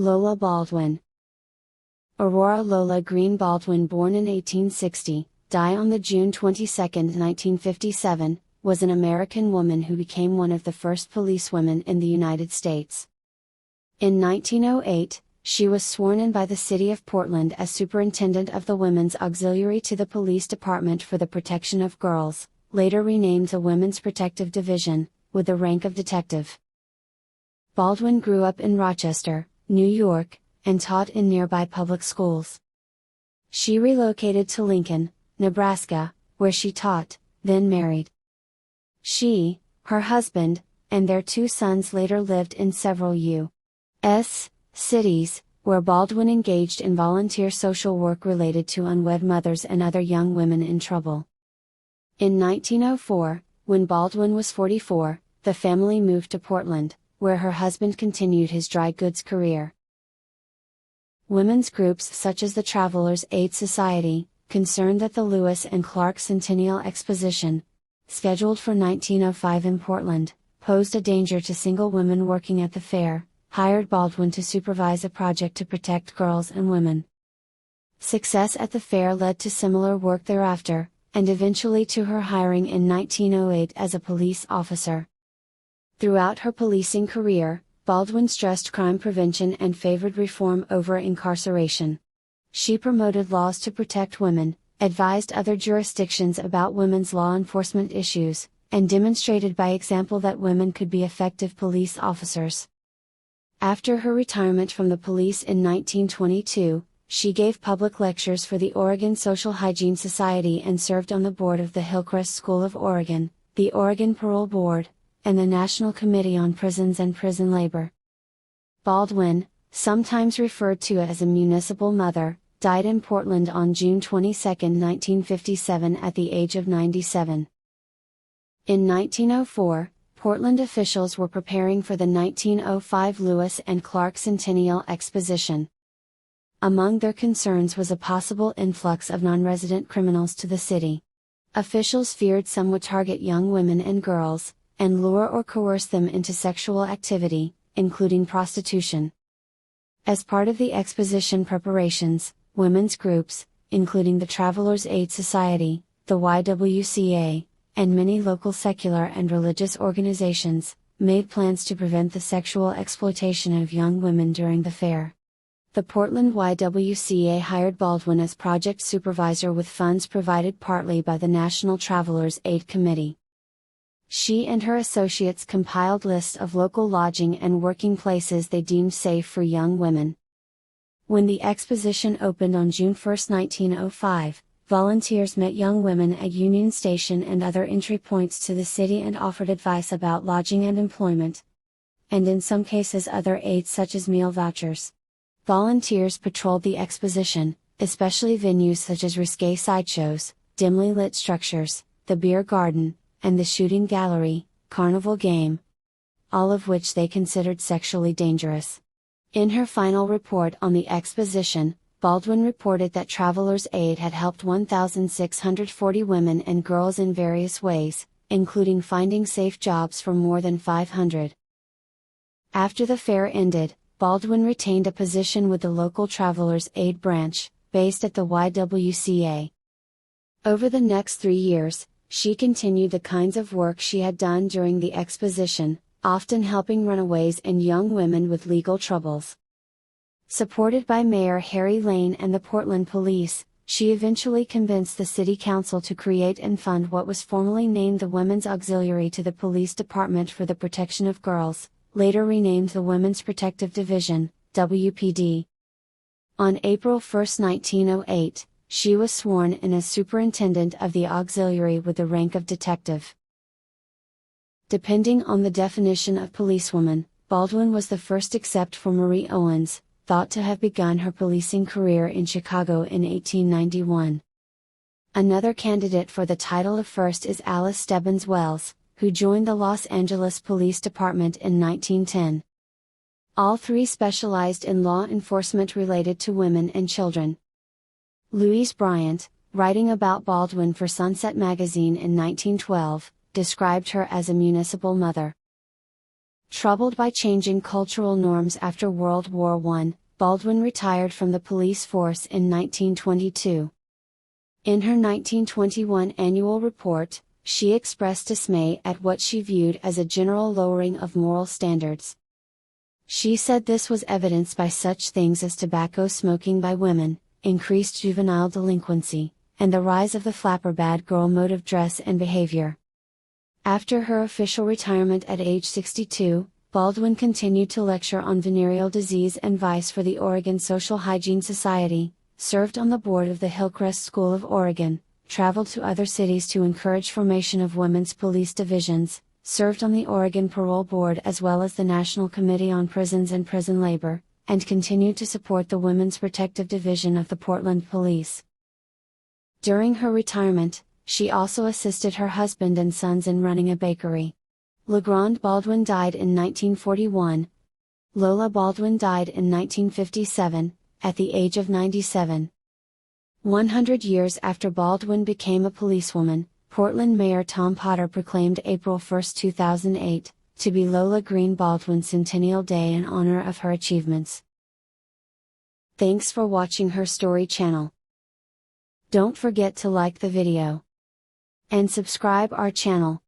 Lola Baldwin. Aurora Lola Greene Baldwin, born in 1860, died on June 22, 1957, was an American woman who became one of the first policewomen in the United States. In 1908, she was sworn in by the City of Portland as Superintendent of the Women's Auxiliary to the Police Department for the Protection of Girls, later renamed the Women's Protective Division, with the rank of detective. Baldwin grew up in Rochester, New York, and taught in nearby public schools. She relocated to Lincoln, Nebraska, where she taught, then married. She, her husband, and their 2 sons later lived in several U.S. cities, where Baldwin engaged in volunteer social work related to unwed mothers and other young women in trouble. In 1904, when Baldwin was 44, the family moved to Portland, where her husband continued his dry goods career. Women's groups such as the Travelers' Aid Society, concerned that the Lewis and Clark Centennial Exposition, scheduled for 1905 in Portland, posed a danger to single women working at the fair, hired Baldwin to supervise a project to protect girls and women. Success at the fair led to similar work thereafter, and eventually to her hiring in 1908 as a police officer. Throughout her policing career, Baldwin stressed crime prevention and favored reform over incarceration. She promoted laws to protect women, advised other jurisdictions about women's law enforcement issues, and demonstrated by example that women could be effective police officers. After her retirement from the police in 1922, she gave public lectures for the Oregon Social Hygiene Society and served on the board of the Hillcrest School of Oregon, the Oregon Parole Board, and the National Committee on Prisons and Prison Labor. Baldwin, sometimes referred to as a municipal mother, died in Portland on June 22, 1957 at the age of 97. In 1904, Portland officials were preparing for the 1905 Lewis and Clark Centennial Exposition. Among their concerns was a possible influx of non-resident criminals to the city. Officials feared some would target young women and girls, and lure or coerce them into sexual activity, including prostitution. As part of the exposition preparations, women's groups, including the Travelers' Aid Society, the YWCA, and many local secular and religious organizations, made plans to prevent the sexual exploitation of young women during the fair. The Portland YWCA hired Baldwin as project supervisor with funds provided partly by the National Travelers' Aid Committee. She and her associates compiled lists of local lodging and working places they deemed safe for young women. When the exposition opened on June 1, 1905, volunteers met young women at Union Station and other entry points to the city and offered advice about lodging and employment. And in some cases other aids such as meal vouchers. Volunteers patrolled the exposition, especially venues such as risque sideshows, dimly lit structures, the beer garden, and the shooting gallery, carnival game, all of which they considered sexually dangerous. In her final report on the exposition, Baldwin reported that Travelers' Aid had helped 1,640 women and girls in various ways, including finding safe jobs for more than 500. After the fair ended, Baldwin retained a position with the local Travelers' Aid branch, based at the YWCA. Over the next 3 years, she continued the kinds of work she had done during the exposition, often helping runaways and young women with legal troubles. Supported by Mayor Harry Lane and the Portland Police, she eventually convinced the City Council to create and fund what was formally named the Women's Auxiliary to the Police Department for the Protection of Girls, later renamed the Women's Protective Division, WPD. On April 1, 1908, she was sworn in as Superintendent of the Auxiliary with the rank of detective. Depending on the definition of policewoman, Baldwin was the first except for Marie Owens, thought to have begun her policing career in Chicago in 1891. Another candidate for the title of first is Alice Stebbins Wells, who joined the Los Angeles Police Department in 1910. All 3 specialized in law enforcement related to women and children. Louise Bryant, writing about Baldwin for Sunset magazine in 1912, described her as a municipal mother. Troubled by changing cultural norms after World War I, Baldwin retired from the police force in 1922. In her 1921 annual report, she expressed dismay at what she viewed as a general lowering of moral standards. She said this was evidenced by such things as tobacco smoking by women, increased juvenile delinquency, and the rise of the flapper bad girl mode of dress and behavior. After her official retirement at age 62, Baldwin continued to lecture on venereal disease and vice for the Oregon Social Hygiene Society, served on the board of the Hillcrest School of Oregon, traveled to other cities to encourage formation of women's police divisions, served on the Oregon Parole Board as well as the National Committee on Prisons and Prison Labor, and continued to support the Women's Protective Division of the Portland Police. During her retirement, she also assisted her husband and sons in running a bakery. LeGrand Baldwin died in 1941. Lola Baldwin died in 1957, at the age of 97. 100 years after Baldwin became a policewoman, Portland Mayor Tom Potter proclaimed April 1, 2008, to be Lola Greene Baldwin Centennial Day in honor of her achievements. Thanks for watching HerStory channel. Don't forget to like the video and subscribe our channel.